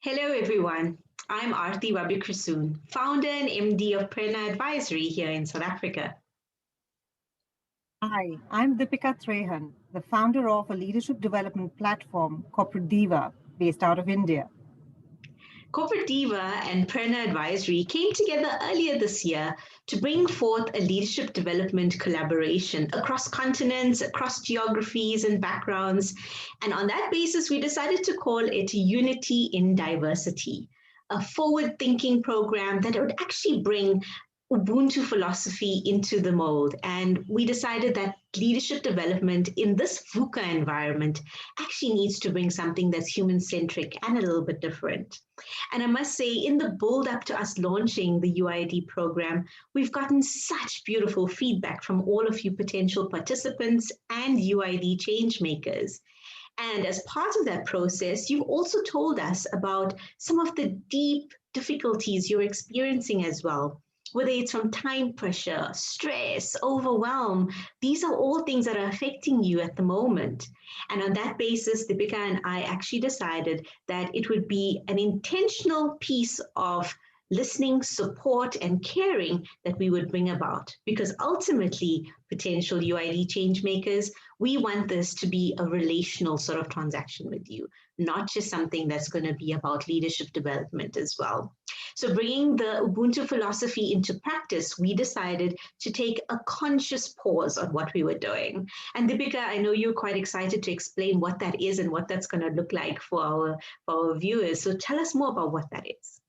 Hello, everyone. I'm Aarti Wabikrasoon, founder and MD of Prerna Advisory here in South Africa. Hi, I'm Deepika Trehan, the founder of a leadership development platform, Corporate Diva, based out of India. Corporate Diva and Prerna Advisory came together earlier this year to bring forth a leadership development collaboration across continents, across geographies and backgrounds. And on that basis, we decided to call it Unity in Diversity, a forward thinking program that would actually bring Ubuntu philosophy into the mold. And we decided that leadership development in this VUCA environment actually needs to bring something that's human centric and a little bit different. And I must say, in the build up to us launching the UID program, we've gotten such beautiful feedback from all of you potential participants and UID change makers. And as part of that process, you've also told us about some of the deep difficulties you're experiencing as well, whether it's from time pressure, stress, overwhelm. These are all things that are affecting you at the moment. And on that basis, Deepika and I actually decided that it would be an intentional piece of listening, support, and caring that we would bring about. Because ultimately, potential UID change makers, we want this to be a relational sort of transaction with you, not just something that's going to be about leadership development as well. So, bringing the Ubuntu philosophy into practice, we decided to take a conscious pause on what we were doing. And Deepika, I know you're quite excited to explain what that is and what that's going to look like for our viewers. So, tell us more about what that is.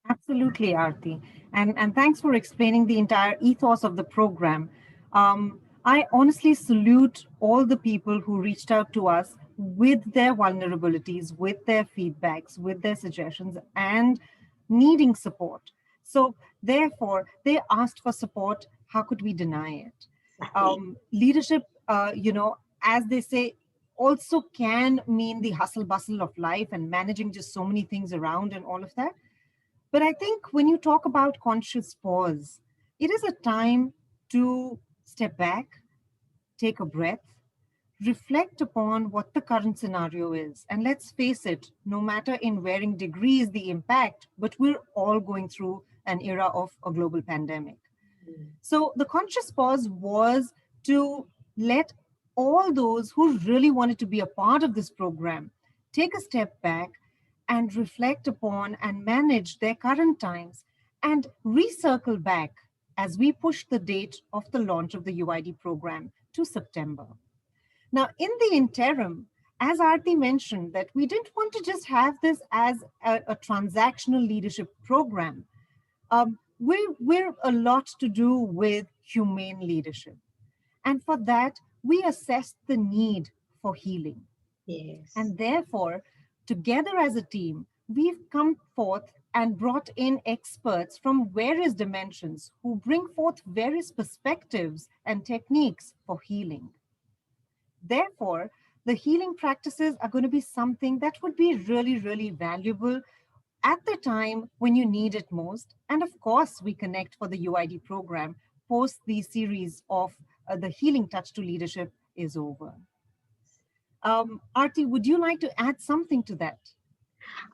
Absolutely, Aarti. And thanks for explaining the entire ethos of the program. I honestly salute all the people who reached out to us with their vulnerabilities, with their feedbacks, with their suggestions, and needing support. So, therefore, they asked for support. How could we deny it? Exactly. Leadership, as they say, also can mean the hustle bustle of life and managing just so many things around and all of that. But I think when you talk about conscious pause, it is a time to step back, take a breath, reflect upon what the current scenario is. And let's face it, no matter in varying degrees the impact, but we're all going through an era of a global pandemic. So the conscious pause was to let all those who really wanted to be a part of this program take a step back and reflect upon and manage their current times and recircle back as we push the date of the launch of the UID program to September. Now, in the interim, as Aarti mentioned, that we didn't want to just have this as a transactional leadership program. We're a lot to do with humane leadership. And for that, we assessed the need for healing. Yes. And therefore, together as a team, we've come forth and brought in experts from various dimensions who bring forth various perspectives and techniques for healing. Therefore, the healing practices are going to be something that would be really, really valuable at the time when you need it most. And of course, we connect for the UID program post the series of the Healing Touch to Leadership is over. Aarti, would you like to add something to that?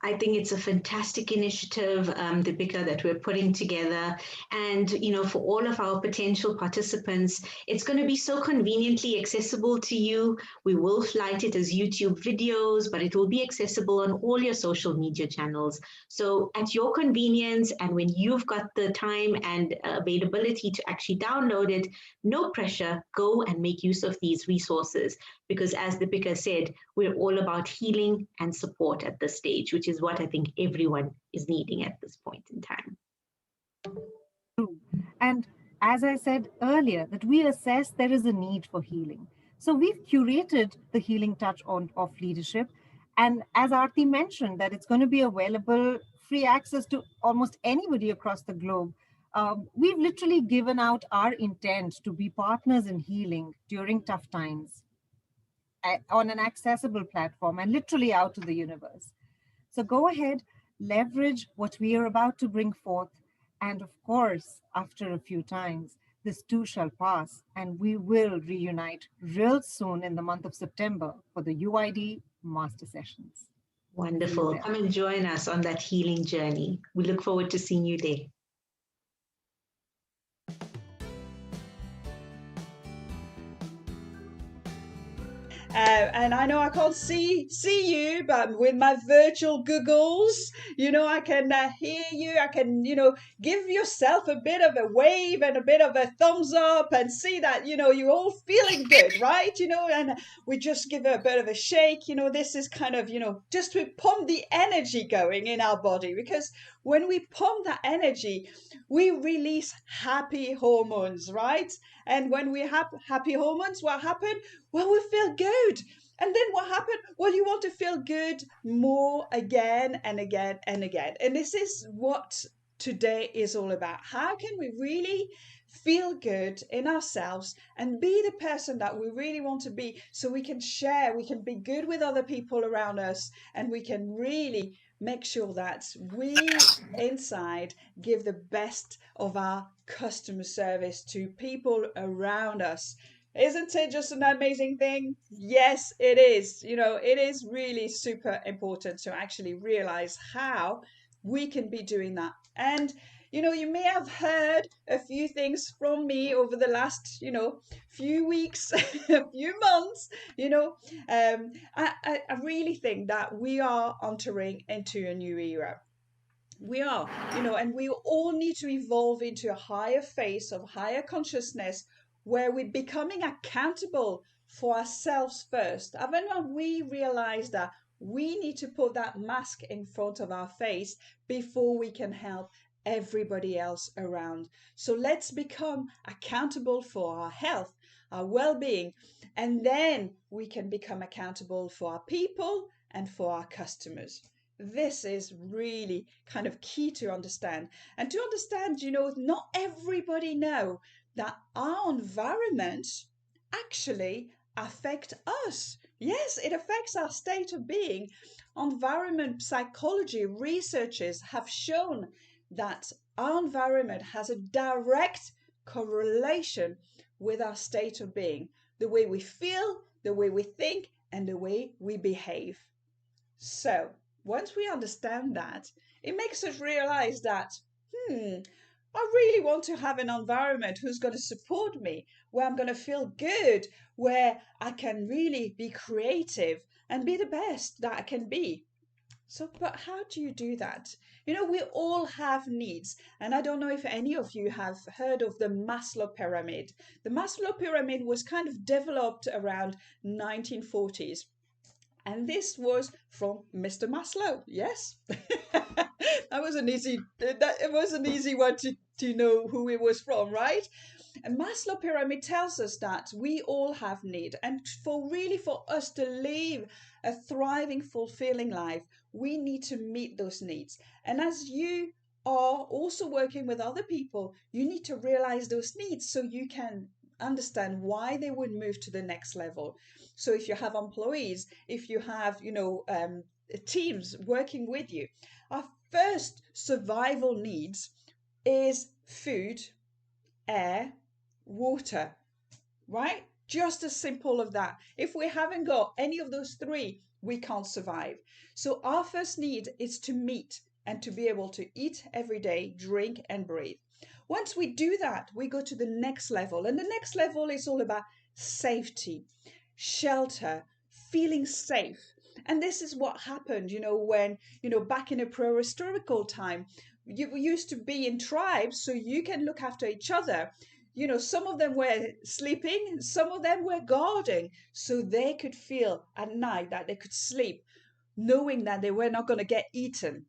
I think it's a fantastic initiative, Deepika, that we're putting together. And, you know, for all of our potential participants, it's going to be so conveniently accessible to you. We will flight it as YouTube videos, but it will be accessible on all your social media channels. So at your convenience, and when you've got the time and availability to actually download it, no pressure, go and make use of these resources. Because as Deepika said, we're all about healing and support at this stage, which is what I think everyone is needing at this point in time. True. And as I said earlier, that we assess there is a need for healing. So we've curated the healing touch of leadership. And as Aarti mentioned, that it's going to be available free access to almost anybody across the globe. We've literally given out our intent to be partners in healing during tough times on an accessible platform and literally out to the universe. So go ahead, leverage what we are about to bring forth. And of course, after a few times, this too shall pass, and we will reunite real soon in the month of September for the UID master sessions. See you Wonderful. there. Come and join us on that healing journey. We look forward to seeing you there. And I know I can't see you, but with my virtual googles, I can hear you. I can, give yourself a bit of a wave and a bit of a thumbs up and see that, you're all feeling good, right? And we just give it a bit of a shake. This is kind of, just to pump the energy going in our body, because when we pump that energy, we release happy hormones, right? And when we have happy hormones, what happened? Well, we feel good. And then what happened? Well, you want to feel good more again and again and again. And this is what today is all about. How can we really feel good in ourselves and be the person that we really want to be, so we can share, we can be good with other people around us, and we can really make sure that we inside give the best of our customer service to people around us. Isn't it just an amazing thing? Yes, it is. It is really super important to actually realize how we can be doing that. And you may have heard a few things from me over the last few weeks, a few months. I really think that we are entering into a new era. We are, and we all need to evolve into a higher phase of higher consciousness, where we're becoming accountable for ourselves first. Haven't we realized that we need to put that mask in front of our face before we can help everybody else around? So let's become accountable for our health, our well-being, and then we can become accountable for our people and for our customers. This is really kind of key to understand. And to understand, not everybody know that our environment actually affect us. Yes, it affects our state of being. Environment psychology researchers have shown that our environment has a direct correlation with our state of being, the way we feel, the way we think, and the way we behave. So, once we understand that, it makes us realize that, I really want to have an environment who's going to support me, where I'm going to feel good, where I can really be creative and be the best that I can be. So, but how do you do that? We all have needs. And I don't know if any of you have heard of the Maslow pyramid. The Maslow pyramid was kind of developed around 1940s. And this was from Mr. Maslow. Yes, that was an easy. It was an easy one to know who it was from, right? And Maslow pyramid tells us that we all have need, and for us to live a thriving, fulfilling life, we need to meet those needs. And as you are also working with other people, you need to realize those needs so you can understand why they would move to the next level. So if you have employees, if you have teams working with you, our first survival needs is food, air, water, right? Just as simple as that. If we haven't got any of those three, we can't survive. So our first need is to meet and to be able to eat every day, drink and breathe. Once we do that, we go to the next level. And the next level is all about safety, shelter, feeling safe. And this is what happened, when, back in a prehistorical time, you used to be in tribes so you can look after each other. Some of them were sleeping, some of them were guarding, so they could feel at night that they could sleep, knowing that they were not going to get eaten.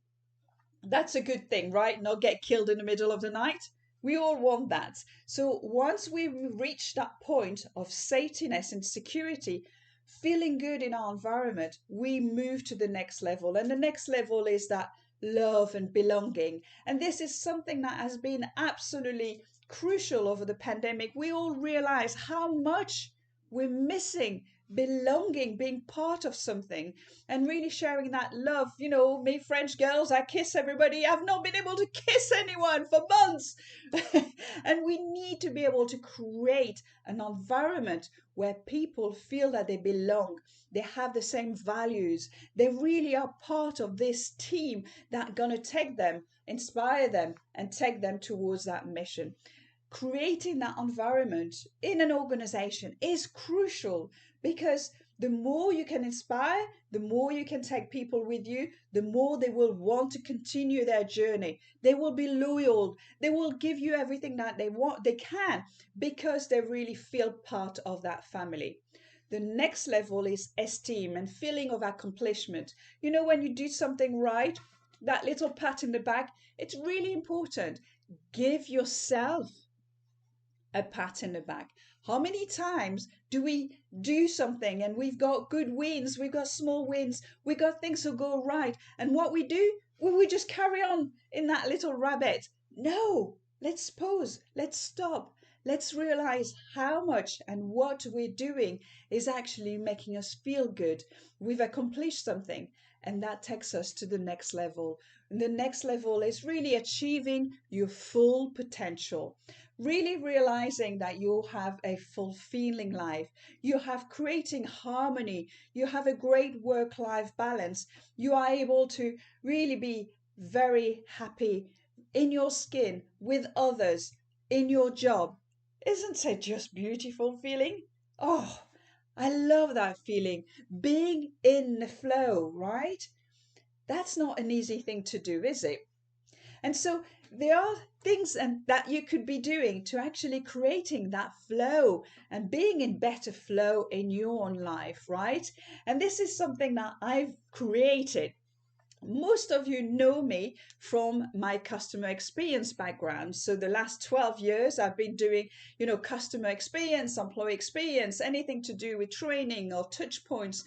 That's a good thing, right? Not get killed in the middle of the night. We all want that. So once we reach that point of safetyness and security, feeling good in our environment, we move to the next level. And the next level is that love and belonging. And this is something that has been absolutely crucial over the pandemic. We all realize how much we're missing belonging, being part of something, and really sharing that love. Me French girls, I kiss everybody. I've not been able to kiss anyone for months. And we need to be able to create an environment where people feel that they belong, they have the same values, they really are part of this team that gonna take them, inspire them, and take them towards that mission. Creating that environment in an organization is crucial, because the more you can inspire, the more you can take people with you, the more they will want to continue their journey. They will be loyal. They will give you everything that they want, they can, because they really feel part of that family. The next level is esteem and feeling of accomplishment. When you do something right, that little pat in the back, it's really important. Give yourself a pat in the back. How many times do we do something and we've got good wins, we've got small wins, we've got things that go right, and what we do, we just carry on in that little rabbit? No, let's pause, let's stop, let's realize how much and what we're doing is actually making us feel good. We've accomplished something, and that takes us to the next level. And the next level is really achieving your full potential. Really realizing that you have a fulfilling life, you have creating harmony, you have a great work-life balance, you are able to really be very happy in your skin, with others, in your job. Isn't it just beautiful feeling? Oh, I love that feeling, being in the flow, right? That's not an easy thing to do, is it? And so there are things that you could be doing to actually creating that flow and being in better flow in your own life, right? And this is something that I've created. Most of you know me from my customer experience background. So the last 12 years I've been doing, customer experience, employee experience, anything to do with training or touch points,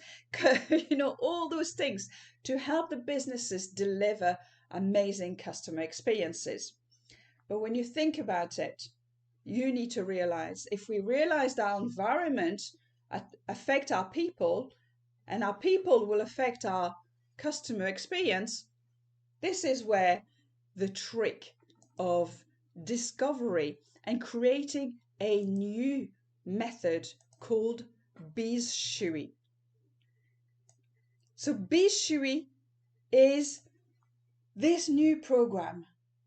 all those things to help the businesses deliver amazing customer experiences. But when you think about it, you need to realize, if we realize that our environment affect our people, and our people will affect our customer experience, this is where the trick of discovery and creating a new method called Bishui. So Bishui is this new program.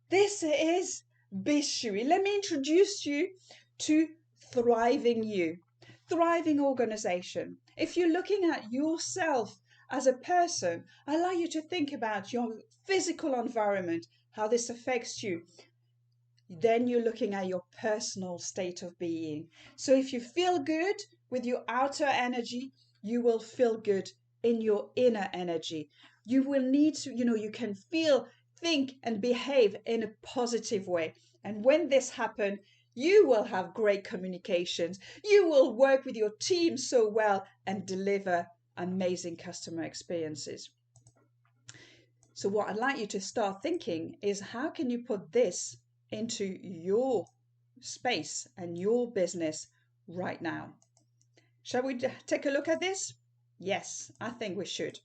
This is Bishui. Let me introduce you to Thriving You, Thriving Organization. If you're looking at yourself as a person, I'd like you to think about your physical environment, how this affects you. Then you're looking at your personal state of being. So if you feel good with your outer energy, you will feel good in your inner energy. You will need to, you can feel, think, and behave in a positive way. And when this happens, you will have great communications. You will work with your team so well and deliver amazing customer experiences. So what I'd like you to start thinking is, how can you put this into your space and your business right now? Shall we take a look at this? Yes, I think we should.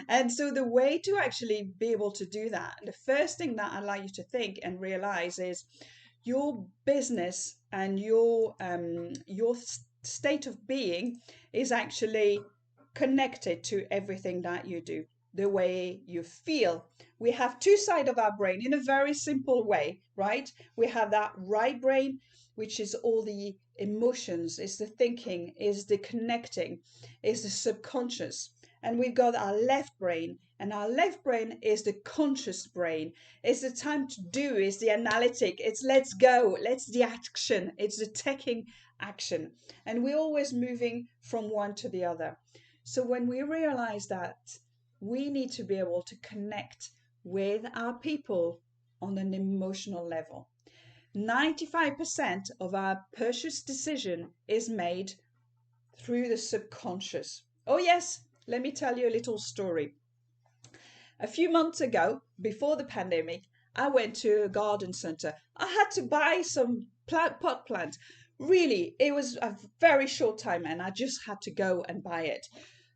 And so the way to actually be able to do that, the first thing that I'd like you to think and realize is your business and your state of being is actually connected to everything that you do, the way you feel. We have two sides of our brain in a very simple way, right? We have that right brain, which is all the emotions, is the thinking, is the connecting, is the subconscious. And we've got our left brain, and our left brain is the conscious brain. It's the time to do, is the analytic, it's let's go, let's the action, it's the taking action. And we're always moving from one to the other. So when we realize that, we need to be able to connect with our people on an emotional level. 95% of our purchase decision is made through the subconscious. Oh yes, let me tell you a little story. A few months ago, before the pandemic, I went to a garden center. I had to buy some pot plants. Really, it was a very short time and I just had to go and buy it.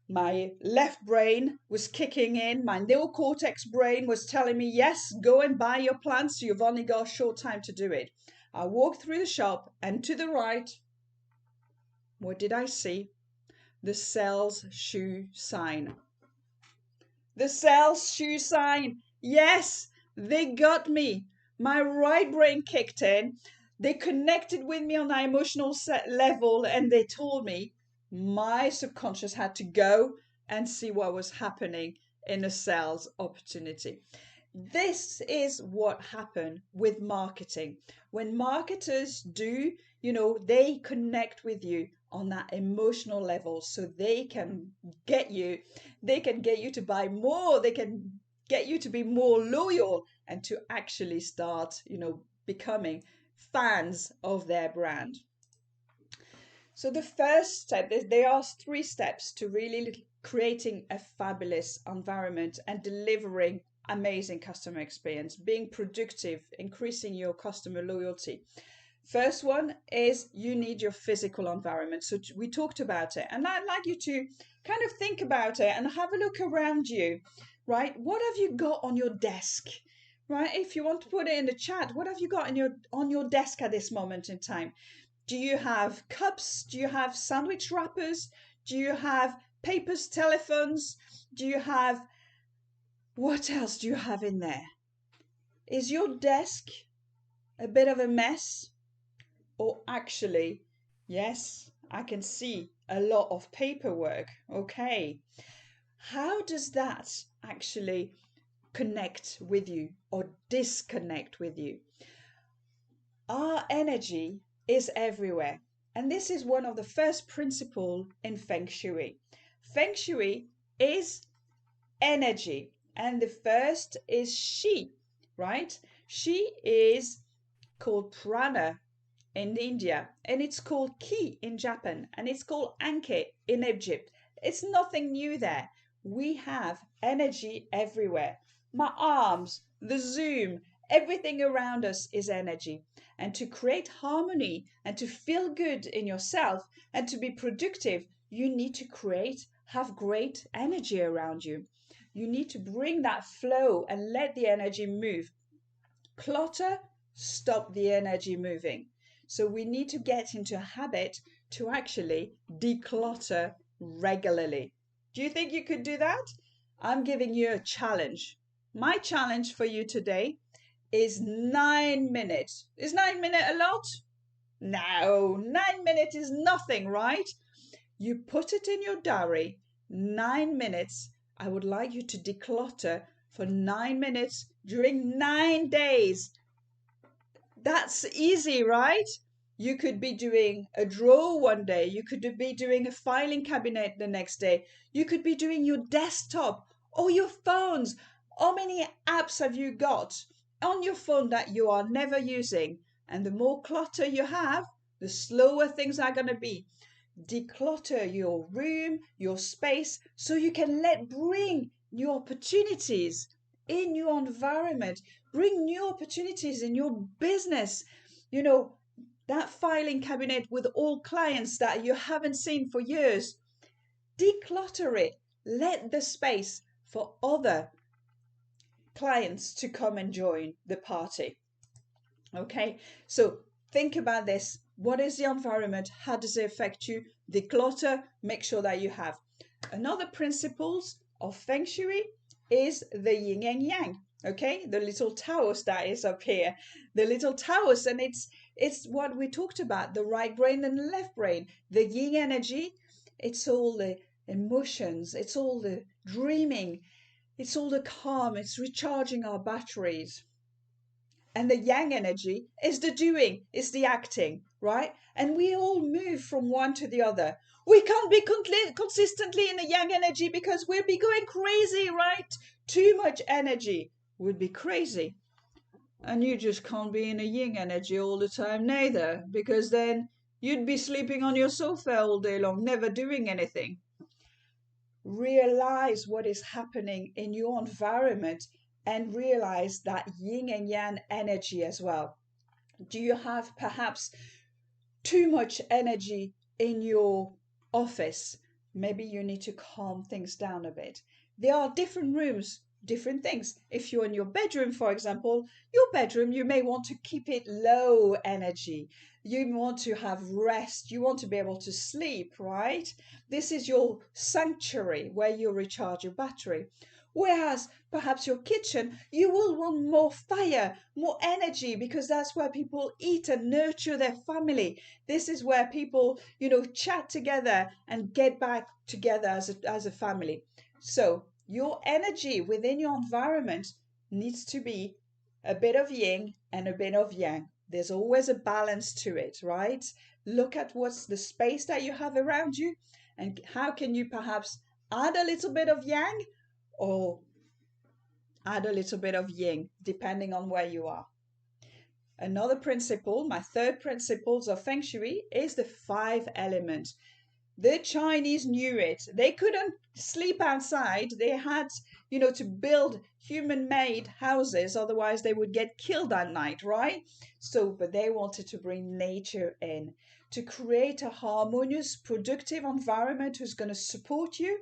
My left brain was kicking in. My neocortex brain was telling me, yes, go and buy your plants. You've only got a short time to do it. I walked through the shop and to the right, what did I see? The Sells shoe sign. The Sells shoe sign. Yes, they got me. My right brain kicked in. They connected with me on an emotional level and they told me my subconscious had to go and see what was happening in a sales opportunity. This is what happened with marketing. When marketers do, they connect with you on that emotional level so they can get you to buy more, they can get you to be more loyal and to actually start, becoming fans of their brand. So the first step is there are 3 steps to really creating a fabulous environment and delivering amazing customer experience, being productive, increasing your customer loyalty. First one is you need your physical environment. So we talked about it, and I'd like you to kind of think about it and have a look around you, right? What have you got on your desk? Right? If you want to put it in the chat, what have you got on your desk at this moment in time? Do you have cups? Do you have sandwich wrappers? Do you have papers, telephones? Do you have, what else do you have in there? Is your desk a bit of a mess? Or actually, yes, I can see a lot of paperwork. Okay. How does that actually connect with you or disconnect with you? Our energy is everywhere. And this is one of the first principles in Feng Shui. Feng Shui is energy. And the first is Shi, right? Shi is called Prana in India, and it's called Ki in Japan, and it's called Anke in Egypt. It's nothing new there. We have energy everywhere. My arms, the Zoom, everything around us is energy. And to create harmony and to feel good in yourself and to be productive, you need to have great energy around you. You need to bring that flow and let the energy move. Clutter, stop the energy moving. So we need to get into a habit to actually declutter regularly. Do you think you could do that? I'm giving you a challenge. My challenge for you today is 9 minutes. Is 9 minutes a lot? No, 9 minutes is nothing, right? You put it in your diary, 9 minutes. I would like you to declutter for 9 minutes during 9 days. That's easy, right? You could be doing a drawer one day. You could be doing a filing cabinet the next day. You could be doing your desktop or your phones. How many apps have you got on your phone that you are never using? And the more clutter you have, the slower things are going to be. Declutter your room, your space, so you can bring new opportunities in your environment, bring new opportunities in your business. That filing cabinet with all clients that you haven't seen for years, declutter it. Let the space for other clients to come and join the party. Okay, so think about this. What is the environment? How does it affect you? Declutter, make sure that you have. Another principles of Feng Shui is the Yin and Yang. Okay, the little towers that is up here, the little towers, and it's what we talked about, the right brain and the left brain. The Yin energy, it's all the emotions, it's all the dreaming, it's all the calm, it's recharging our batteries. And the Yang energy is the doing, is the acting, right? And we all move from one to the other. We can't be consistently in the Yang energy because we'll be going crazy, right? Too much energy would be crazy. And you just can't be in a Yin energy all the time neither, because then you'd be sleeping on your sofa all day long, never doing anything. Realize what is happening in your environment and realize that Yin and Yang energy as well. Do you have perhaps too much energy in your office, maybe you need to calm things down a bit. There are different rooms, different things. If you're in your bedroom, for example, your bedroom, you may want to keep it low energy. You want to have rest. You want to be able to sleep, right? This is your sanctuary where you recharge your battery. Whereas perhaps your kitchen, you will want more fire, more energy, because that's where people eat and nurture their family. This is where people, chat together and get back together as a family. So your energy within your environment needs to be a bit of yin and a bit of yang. There's always a balance to it, right? Look at what's the space that you have around you and how can you perhaps add a little bit of yang or add a little bit of yin, depending on where you are. Another principle, my third principles of Feng Shui, is the 5 elements. The Chinese knew it. They couldn't sleep outside. They had, to build human-made houses, otherwise they would get killed at night, right? But they wanted to bring nature in, to create a harmonious, productive environment who's going to support you.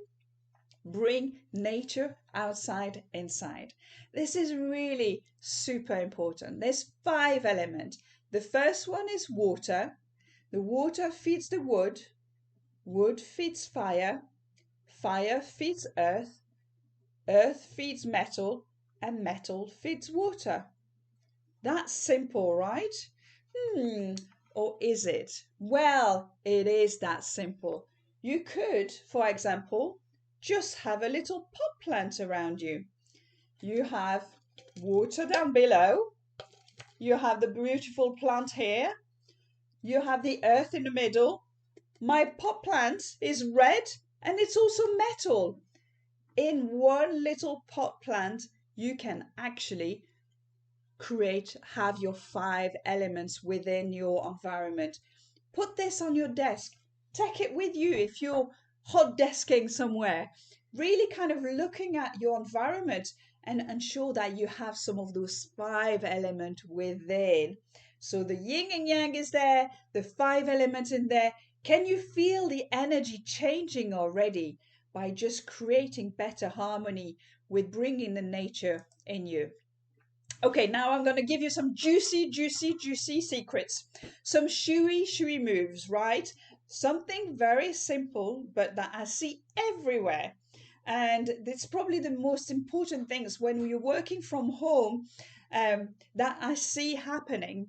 Bring nature outside, inside. This is really super important. There's 5 elements. The first one is water. The water feeds the wood. Wood feeds fire. Fire feeds earth. Earth feeds metal. And metal feeds water. That's simple, right? Or is it? Well, it is that simple. You could, for example, just have a little pot plant around you. You have water down below. You have the beautiful plant here. You have the earth in the middle. My pot plant is red and it's also metal. In one little pot plant, you can actually have your 5 elements within your environment. Put this on your desk. Take it with you if you're hot desking somewhere. Really kind of looking at your environment and ensure that you have some of those 5 elements within. So the yin and yang is there, the 5 elements in there. Can you feel the energy changing already by just creating better harmony with bringing the nature in you? Okay, now I'm going to give you some juicy secrets. Some shui moves, right? Something very simple, but that I see everywhere. And it's probably the most important things when you're working from home that I see happening.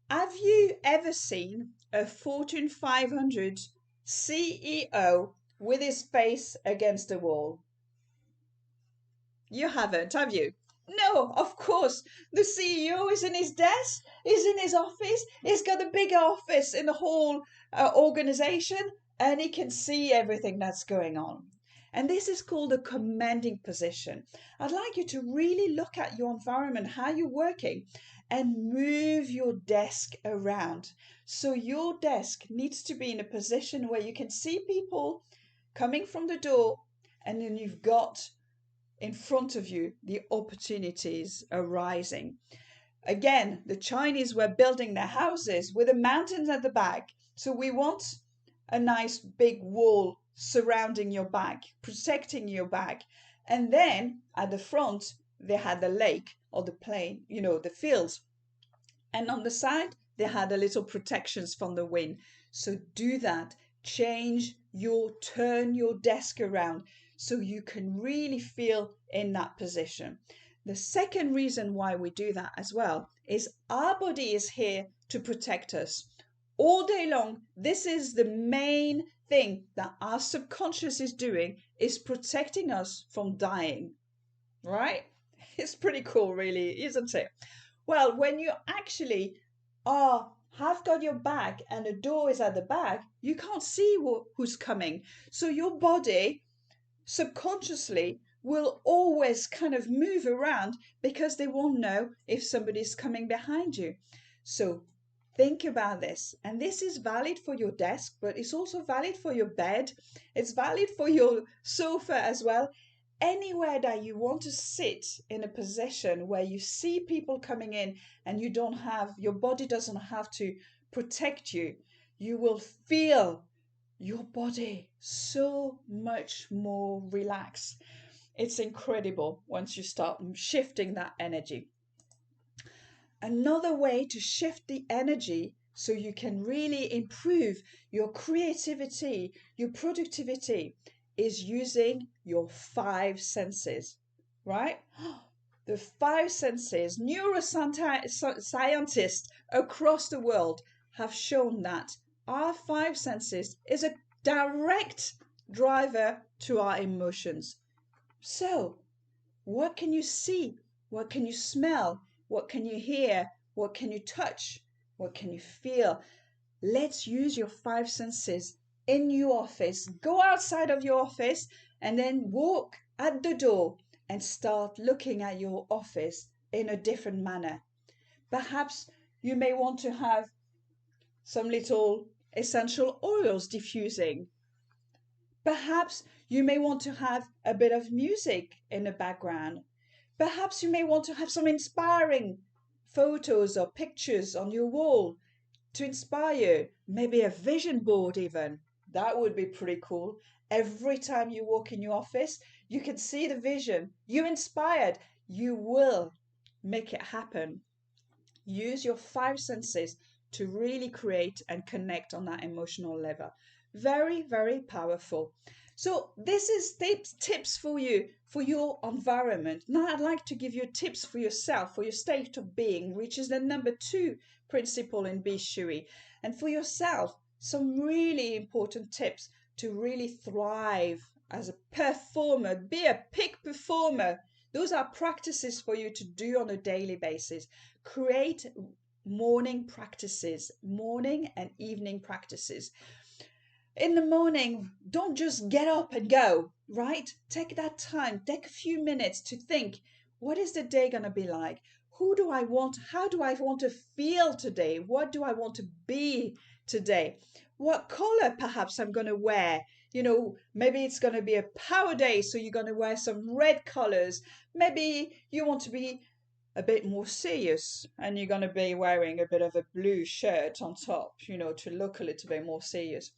Have you ever seen a Fortune 500 CEO with his face against a wall? You haven't, have you? No, of course. The CEO is in his desk, is in his office. He's got a bigger office in the whole organization, and he can see everything that's going on. And this is called a commanding position. I'd like you to really look at your environment, how you're working, and move your desk around. So your desk needs to be in a position where you can see people coming from the door, and then you've got in front of you the opportunities arising. Again, the Chinese were building their houses with the mountains at the back. So we want a nice big wall surrounding your back, protecting your back. And then at the front, they had the lake or the plain, the fields. And on the side, they had a little protections from the wind. So do that. Turn your desk around so you can really feel in that position. The second reason why we do that as well is our body is here to protect us. All day long, this is the main thing that our subconscious is doing, is protecting us from dying, right? It's pretty cool, really, isn't it? Well, when you actually have got your back and the door is at the back, you can't see who's coming. So your body subconsciously will always kind of move around because they won't know if somebody's coming behind you. So think about this. And this is valid for your desk, but it's also valid for your bed. It's valid for your sofa as well. Anywhere that you want to sit in a position where you see people coming in and your body doesn't have to protect you. You will feel your body so much more relaxed. It's incredible once you start shifting that energy. Another way to shift the energy so you can really improve your creativity, your productivity, is using your five senses, right? The five senses, neuroscientists across the world have shown that our five senses is a direct driver to our emotions. So, what can you see? What can you smell? What can you hear? What can you touch? What can you feel? Let's use your five senses in your office. Go outside of your office and then walk at the door and start looking at your office in a different manner. Perhaps you may want to have some little essential oils diffusing. Perhaps you may want to have a bit of music in the background. Perhaps you may want to have some inspiring photos or pictures on your wall to inspire you. Maybe a vision board, even. That would be pretty cool. Every time you walk in your office, you can see the vision. You're inspired. You will make it happen. Use your five senses to really create and connect on that emotional level. Very, very powerful. So this is tips for you, for your environment. Now I'd like to give you tips for yourself, for your state of being, which is the number 2 principle in Bishui. And for yourself, some really important tips to really thrive as a performer, be a peak performer. Those are practices for you to do on a daily basis. Create morning practices, morning and evening practices. In the morning, don't just get up and go, right? Take that time, take a few minutes to think, what is the day going to be like? Who do I want? How do I want to feel today? What do I want to be today? What color perhaps I'm going to wear? Maybe it's going to be a power day, so you're going to wear some red colors. Maybe you want to be a bit more serious and you're going to be wearing a bit of a blue shirt on top, to look a little bit more serious.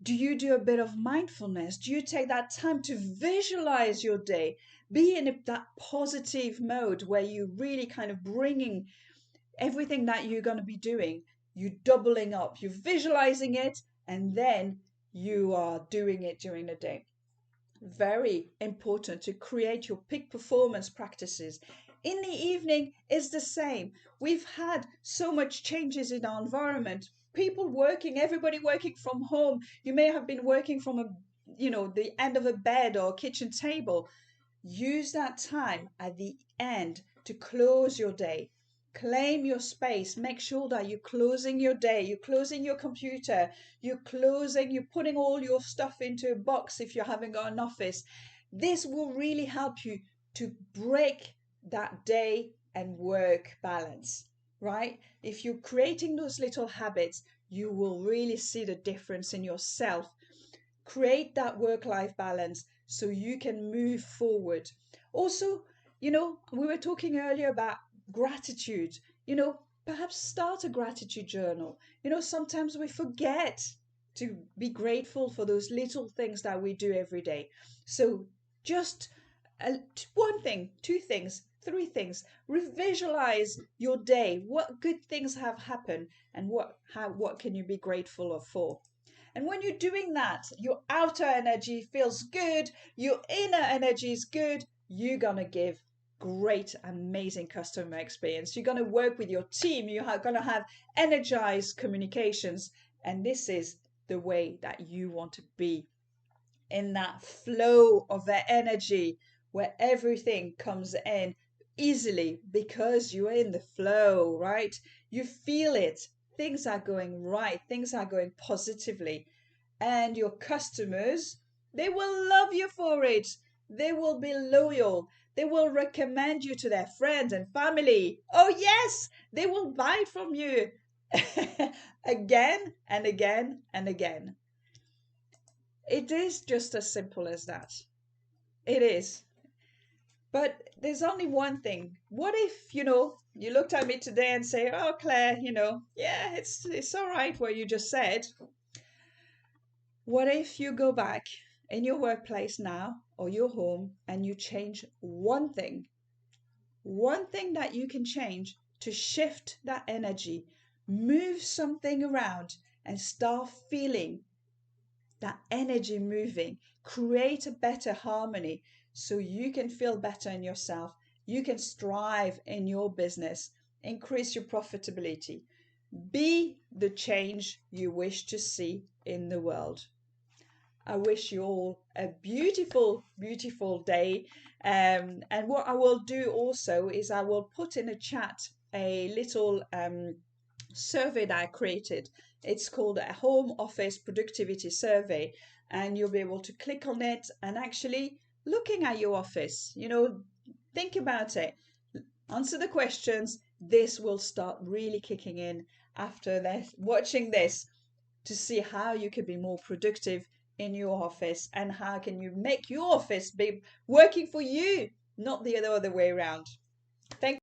Do you do a bit of mindfulness? Do you take that time to visualize your day? Be in that positive mode where you really kind of bringing everything that you're going to be doing, you doubling up, you're visualizing it, and then you are doing it during the day. Very important to create your peak performance practices. In the evening is the same. We've had so much changes in our environment. People working, everybody working from home. You may have been working from the end of a bed or kitchen table. Use that time at the end to close your day. Claim your space. Make sure that you're closing your day. You're closing your computer. You're putting all your stuff into a box if you're having an office. This will really help you to break that day and work balance, right? If you're creating those little habits, you will really see the difference in yourself. Create that work-life balance so you can move forward. Also, we were talking earlier about gratitude. Perhaps start a gratitude journal. Sometimes we forget to be grateful for those little things that we do every day. So just one thing, two things, three things. Revisualize your day. What good things have happened, and what can you be grateful for? And when you're doing that, your outer energy feels good, your inner energy is good, you're going to give great, amazing customer experience. You're going to work with your team, you're going to have energized communications, and this is the way that you want to be, in that flow of the energy where everything comes in easily because you're in the flow, right? You feel it. Things are going right. Things are going positively. And your customers, they will love you for it. They will be loyal. They will recommend you to their friends and family. Oh, yes, they will buy from you again and again and again. It is just as simple as that. It is. But there's only one thing. What if, you looked at me today and say, "Oh, Claire, yeah, it's all right what you just said." What if you go back in your workplace now or your home and you change one thing that you can change to shift that energy, move something around and start feeling that energy moving, create a better harmony so you can feel better in yourself, you can strive in your business, increase your profitability, be the change you wish to see in the world. I wish you all a beautiful, beautiful day. And what I will do also is I will put in a chat a little survey that I created. It's called a home office productivity survey, and you'll be able to click on it and actually looking at your office, think about it, answer the questions. This will start really kicking in after this, watching this, to see how you can be more productive in your office and how can you make your office be working for you, not the other way around. Thank